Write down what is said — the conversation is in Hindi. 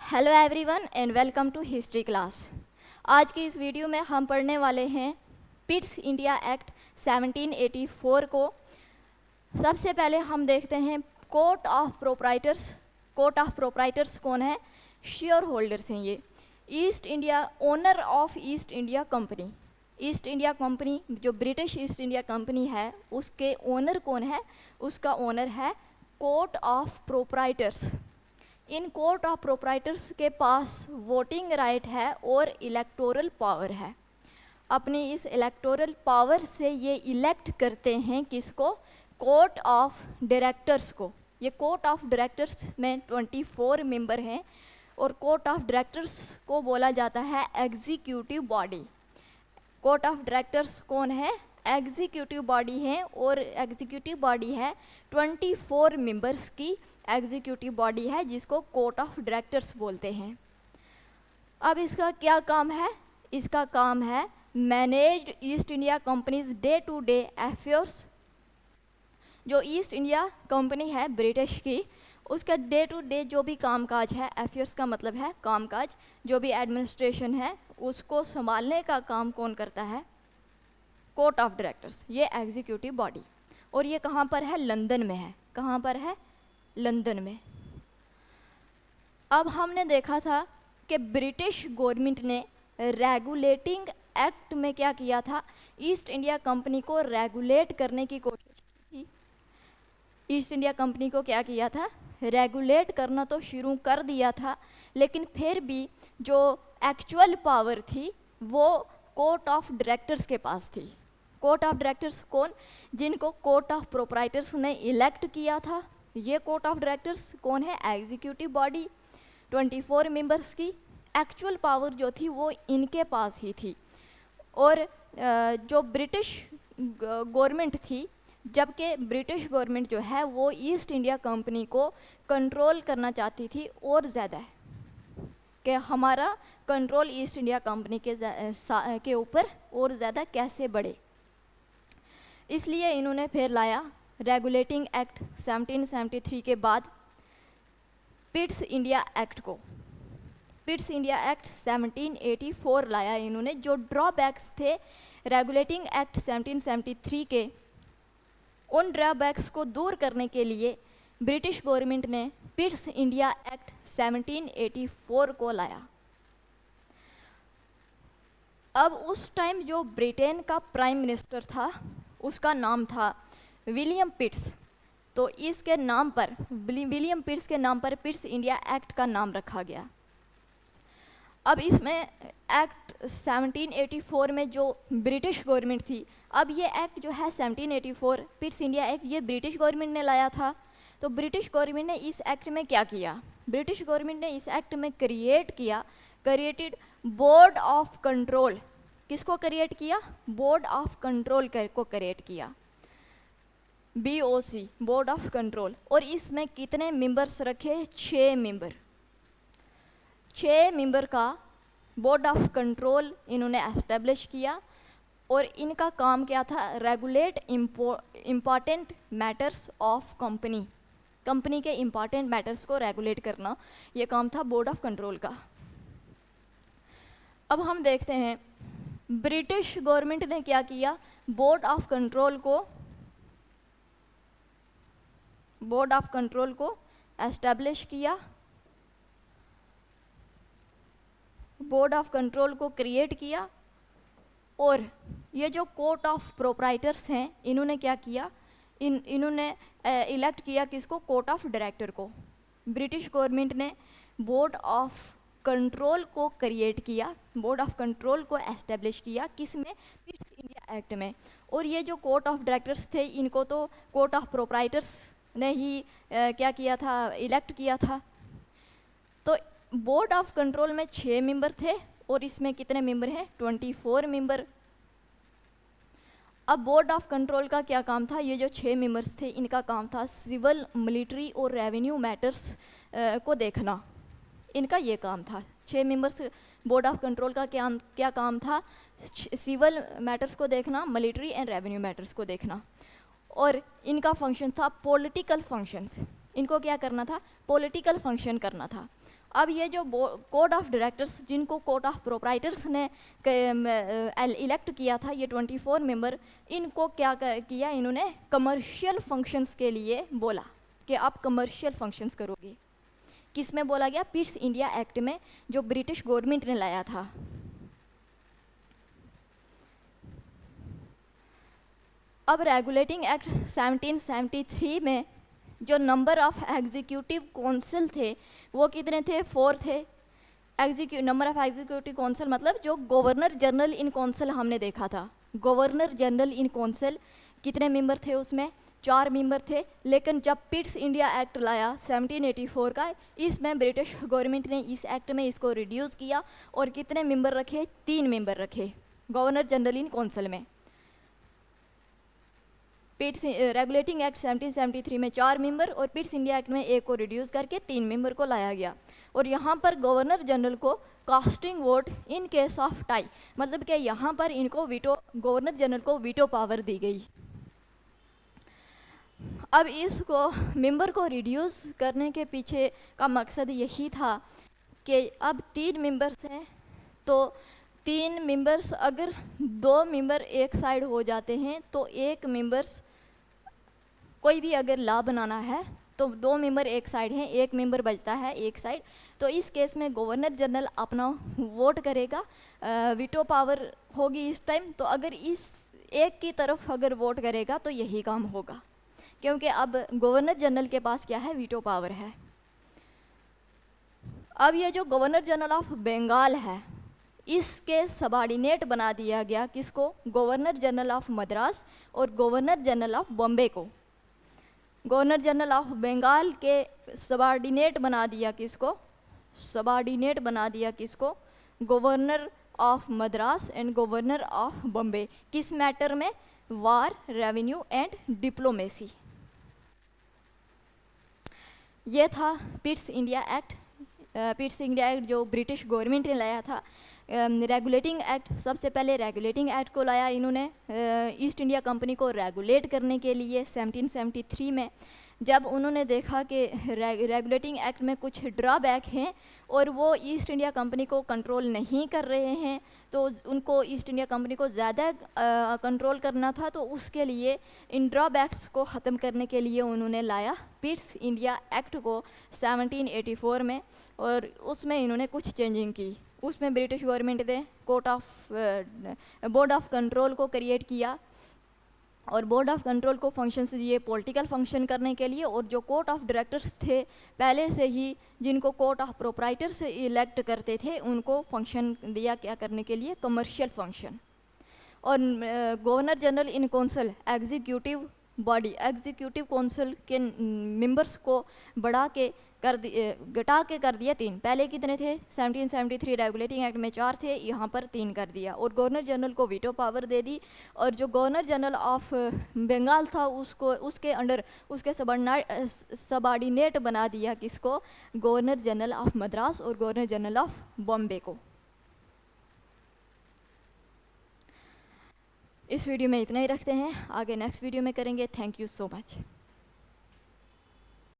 Hello everyone and welcome to history class. आज की इस वीडियो में हम पढ़ने वाले हैं पिट्स इंडिया एक्ट 1784 को। सबसे पहले हम देखते हैं court of proprietors. Court of proprietors कौन है? शेयर होल्डर्स हैं ये। East India owner of east India company. East India company जो ब्रिटिश ईस्ट इंडिया कंपनी है उसके ओनर कौन है? उसका ओनर है court of proprietors. In court of proprietors के पास वोटिंग राइट है और इलेक्टोरल पावर है। अपनी इस इलेक्टोरल पावर से ये इलेक्ट करते हैं किसको? कोर्ट ऑफ डायरेक्टर्स को। ये कोर्ट ऑफ डायरेक्टर्स में 24 मेंबर हैं और कोर्ट ऑफ डायरेक्टर्स को बोला जाता है executive body. Court of directors कौन है? एग्जीक्यूटिव बॉडी है और एग्जीक्यूटिव बॉडी है 24 मेंबर्स की एग्जीक्यूटिव बॉडी है जिसको कोर्ट ऑफ डायरेक्टर्स बोलते हैं। अब इसका क्या काम है? इसका काम है manage East India company's day to day affairs. जो ईस्ट इंडिया कंपनी है ब्रिटिश की, उसका डे टू डे जो भी कामकाज है, अफेयर्स का मतलब है कामकाज, जो भी एडमिनिस्ट्रेशन है उसको संभालने का काम कौन करता है? Court of directors. ये एग्जीक्यूटिव बॉडी और ये कहाँ पर है? लंदन में है। कहाँ पर है? लंदन में। अब हमने देखा था कि ब्रिटिश गवर्नमेंट ने रेगुलेटिंग एक्ट में क्या किया था? ईस्ट इंडिया कंपनी को रेगुलेट करने की कोशिश की थी। ईस्ट इंडिया कंपनी को क्या किया था? रेगुलेट करना तो शुरू कर दिया था, लेकिन फिर भी जो एक्चुअल पावर थी वो कोर्ट ऑफ डायरेक्टर्स के पास थी। कोर्ट ऑफ डायरेक्टर्स कौन? जिनको कोर्ट ऑफ प्रोप्राइटर्स ने इलेक्ट किया था। ये कोर्ट ऑफ डायरेक्टर्स कौन है? एग्जीक्यूटिव बॉडी 24 मेंबर्स की। एक्चुअल पावर जो थी वो इनके पास ही थी। और जो ब्रिटिश गवर्नमेंट थी, जबकि ब्रिटिश गवर्नमेंट जो है वो ईस्ट इंडिया कंपनी को कंट्रोल करना चाहती थी और ज़्यादा कि हमारा कंट्रोल ईस्ट इंडिया कंपनी के ऊपर और ज़्यादा कैसे बढ़े। इसलिए इन्होंने फिर लाया रेगुलेटिंग एक्ट 1773 के बाद पिट्स इंडिया एक्ट को। पिट्स इंडिया एक्ट 1784 लाया इन्होंने। जो ड्रॉबैक्स थे रेगुलेटिंग एक्ट 1773 के, उन ड्रॉबैक्स को दूर करने के लिए ब्रिटिश गवर्नमेंट ने पिट्स इंडिया एक्ट 1784 को लाया। अब उस टाइम जो ब्रिटेन का प्राइम मिनिस्टर था उसका नाम था विलियम पिट्स। तो इसके नाम पर, विलियम पिट्स के नाम पर पिट्स इंडिया एक्ट का नाम रखा गया। अब इसमें एक्ट 1784 में जो ब्रिटिश गवर्नमेंट थी, अब ये एक्ट जो है 1784 पिट्स इंडिया एक्ट, ये ब्रिटिश गवर्नमेंट ने लाया था। तो ब्रिटिश गवर्नमेंट ने इस एक्ट में क्या किया? ब्रिटिश गवर्नमेंट ने इस एक्ट में क्रिएटेड बोर्ड ऑफ कंट्रोल। किसको क्रिएट किया? बोर्ड ऑफ कंट्रोल को क्रिएट किया, BOC, बोर्ड ऑफ कंट्रोल। और इसमें कितने मेंबर्स रखे? 6 मेंबर। 6 मेंबर का बोर्ड ऑफ कंट्रोल इन्होंने एस्टेब्लिश किया और इनका काम क्या था? Regulate important matters of company. Company के इम्पॉर्टेंट मैटर्स को रेगुलेट करना, ये काम था बोर्ड ऑफ कंट्रोल का। अब हम देखते हैं ब्रिटिश गवर्नमेंट ने क्या किया? बोर्ड ऑफ कंट्रोल को एस्टैब्लिश किया, बोर्ड ऑफ कंट्रोल को क्रिएट किया। और ये जो कोर्ट ऑफ प्रोप्राइटर्स हैं इन्होंने क्या किया? इन्होंने इलेक्ट किया किसको? कोर्ट ऑफ डायरेक्टर को। ब्रिटिश गवर्नमेंट ने बोर्ड ऑफ कंट्रोल को क्रिएट किया, बोर्ड ऑफ कंट्रोल को एस्टेब्लिश किया, किस में? पिट्स इंडिया एक्ट में। और ये जो कोर्ट ऑफ डायरेक्टर्स थे इनको तो कोर्ट ऑफ प्रोप्राइटर्स ने ही क्या किया था? इलेक्ट किया था। तो बोर्ड ऑफ कंट्रोल में 6 मेंबर थे और इसमें कितने मेंबर हैं? 24 मेंबर। अब बोर्ड ऑफ कंट्रोल का क्या काम था? ये जो 6 मेंबर्स थे इनका काम था सिविल, मिलिट्री और रेवेन्यू मैटर्स को देखना। इनका ये काम था। 6 मेंबर्स बोर्ड ऑफ कंट्रोल का क्या काम था? सिविल मैटर्स को देखना, मिलिट्री एंड रेवेन्यू मैटर्स को देखना। और इनका फंक्शन था पॉलिटिकल फंक्शंस। इनको क्या करना था? पॉलिटिकल फंक्शन करना था। अब ये जो कोड ऑफ डायरेक्टर्स, जिनको कोड ऑफ प्रोप्राइटर्स ने इलेक्ट किया था, ये 24 मेंबर, इनको क्या किया, इन्होंने कमर्शियल फंक्शंस के लिए बोला कि आप कमर्शियल फंक्शंस करोगे। किस में बोला गया? पिट्स इंडिया एक्ट में, जो ब्रिटिश गवर्नमेंट ने लाया था। अब रेगुलेटिंग एक्ट 1773 में जो नंबर ऑफ एग्जीक्यूटिव काउंसिल थे वो कितने थे? 4 थे। नंबर ऑफ एग्जीक्यूटिव काउंसिल मतलब जो गवर्नर जनरल इन काउंसिल हमने देखा था, गवर्नर जनरल इन काउंसिल कितने मेंबर थे? उसमें 4 मेंबर थे। लेकिन जब पिट्स इंडिया एक्ट लाया 1784 का, इसमें ब्रिटिश गवर्नमेंट ने इस एक्ट में इसको रिड्यूस किया और कितने मेंबर रखे? 3 मेंबर रखे गवर्नर जनरल इन काउंसिल में। पिट्स रेगुलेटिंग एक्ट 1773 में 4 मेंबर और पिट्स इंडिया एक्ट में 1 को रिड्यूस करके 3 मेंबर को लाया गया। और यहाँ पर गवर्नर जनरल को casting vote in case of tie, मतलब कि यहाँ पर इनको वीटो, गवर्नर जनरल को वीटो पावर दी गई। अब इसको मेंबर को रिड्यूस करने के पीछे का मकसद यही था कि अब 3 मेंबर्स हैं, तो 3 मेंबर्स, अगर 2 मेंबर एक साइड हो जाते हैं तो 1 मेंबर्स, कोई भी अगर लॉ बनाना है तो 2 मेंबर एक साइड हैं, 1 मेंबर बचता है एक साइड, तो इस केस में गवर्नर जनरल अपना वोट करेगा, वीटो पावर होगी इस टाइम। तो अगर इस एक की तरफ अगर वोट करेगा तो यही काम होगा, क्योंकि अब गवर्नर जनरल के पास क्या है? वीटो पावर है। अब ये जो गवर्नर जनरल ऑफ बंगाल है, इसके सबॉर्डिनेट बना दिया गया किसको? गवर्नर जनरल ऑफ मद्रास और गवर्नर जनरल ऑफ बॉम्बे को। गवर्नर जनरल ऑफ बंगाल के सबॉर्डिनेट बना दिया किसको? सबॉर्डिनेट बना दिया किसको? Governor of Madras and governor of Bombay. किस मैटर में? वार, रेवेन्यू एंड डिप्लोमेसी। ये था Pitt's India act. Pitt's India act जो ब्रिटिश गवर्नमेंट ने लाया था। रेगुलेटिंग एक्ट, सबसे पहले रेगुलेटिंग एक्ट को लाया इन्होंने ईस्ट इंडिया कंपनी को रेगुलेट करने के लिए 1773 में। जब उन्होंने देखा कि रेगुलेटिंग एक्ट में कुछ ड्रॉबैक हैं और वो ईस्ट इंडिया कंपनी को कंट्रोल नहीं कर रहे हैं, तो उनको ईस्ट इंडिया कंपनी को ज़्यादा कंट्रोल करना था, तो उसके लिए इन ड्रॉबैक्स को ख़त्म करने के लिए उन्होंने लाया पिट्स इंडिया एक्ट को 1784 में, और उसमें इन्होंने कुछ चेंजिंग की। उसमें ब्रिटिश गवर्नमेंट ने बोर्ड ऑफ कंट्रोल को क्रिएट किया, और बोर्ड ऑफ कंट्रोल को फंक्शंस दिए पॉलिटिकल फंक्शन करने के लिए, और जो कोर्ट ऑफ डायरेक्टर्स थे पहले से ही, जिनको कोर्ट ऑफ प्रोप्राइटर्स इलेक्ट करते थे, उनको फंक्शन दिया क्या करने के लिए? Commercial function. और governor general in council executive body, executive council के मेंबर्स को बढ़ा के घटा के कर दिया 3। पहले कितने थे? 1773 रेगुलेटिंग एक्ट में 4 थे, यहाँ पर 3 कर दिया, और गवर्नर जनरल को वीटो पावर दे दी। और जो गवर्नर जनरल ऑफ बंगाल था उसको, उसके अंडर उसके सबॉर्डिनेट बना दिया किसको? गवर्नर जनरल ऑफ मद्रास और गवर्नर जनरल ऑफ बॉम्बे को। इस वीडियो में इतना ही रखते हैं, आगे नेक्स्ट वीडियो में करेंगे। Thank you so much.